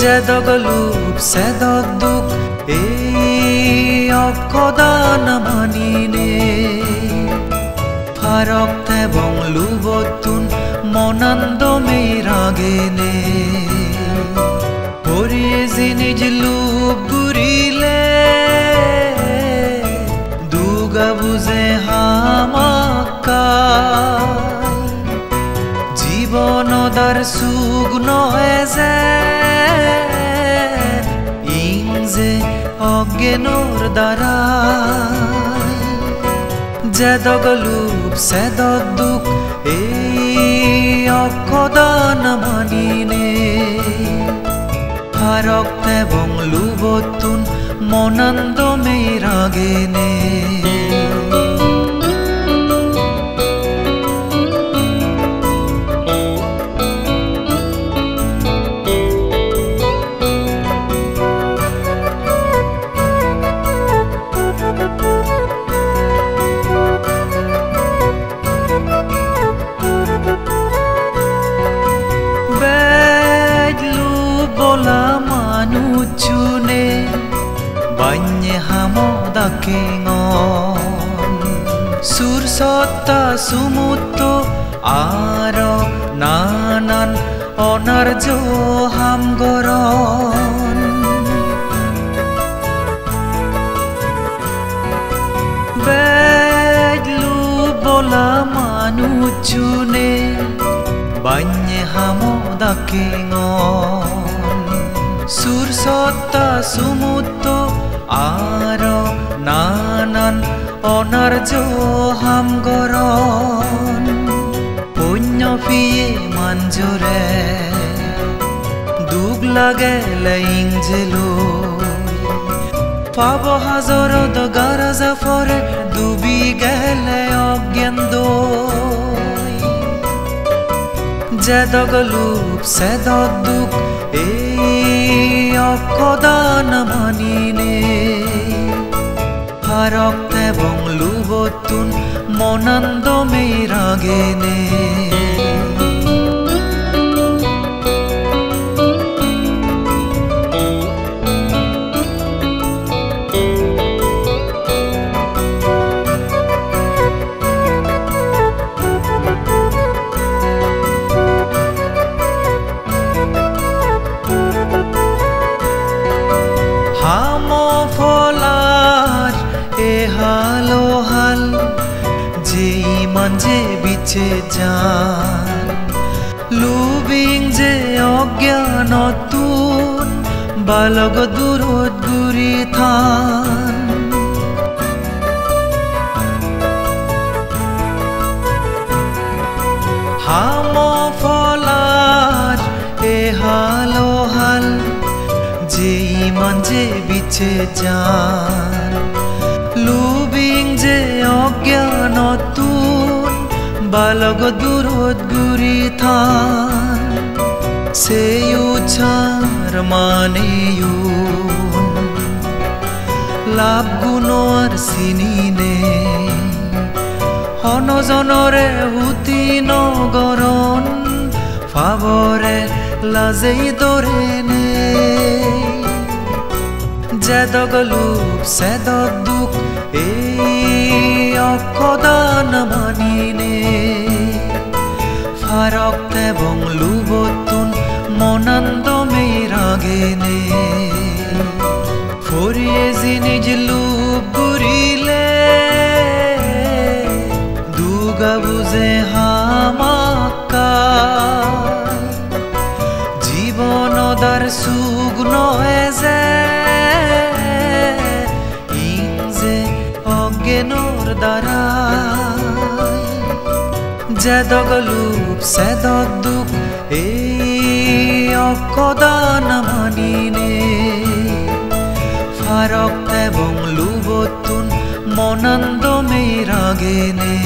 Jedagalup sedaduk অকদান মানিনে ফারক এবং লুবতুন মনান্দ মেরাগেনে পরিয়ে জিনিজ lube গুরিলে দুগা বুঝে হামাকা জীবনদার সুগ নহে যে ইংজে অজ্ঞানোর দ্বারা যেদগলুপ সেদদুক অকদান মানিনে ফারক এবং লুবতুন মনান্দ মেরাগেনে manucune banye hamodake ngon sur sotta sumutto aro nanan onarjo hamgoron bedlu bola manucune banye hamodake ngon sur sotta sumutto aro nanan onarjo hamgoron punyo fiye manjore dug lagele ingjelo pabo hazorod garaza fore dubi gele ogyendo jedagalup sedaduk অকদান মানিনে ফারক এবং লুবতুন মনান্দ মেরাগেনে হালো হাল যে ইমান যে বিচে যান lubing যে অজ্ঞানতুন বালগ দূরত গুরি থান হাম ফলার হালো হাল যে ইমান যে বিচে যান লুবিং যে অজ্ঞানতুন বালগ দূরত গুরি থান সে উছার মানেয়ুন লাভ গুণ আর চিনিনে হনজনরে হুতি নগরণ ফাবরে লাজেই দরেনে যেদগলুপ সেদদুক অকদান মানিনে ফারক এবং লুবতুন মনান্দ মেরাগেনে ফরিয়ে জিনিজ লুব গুরিলে দুগা বুঝে হামাকা জীবনদার সুগ নহে যে অজ্ঞানোর দ্বারা যেদগলুপ সেদদুক অকদান মানিনে ফারক এবং লুবতুন মনান্দ মেরাগেনে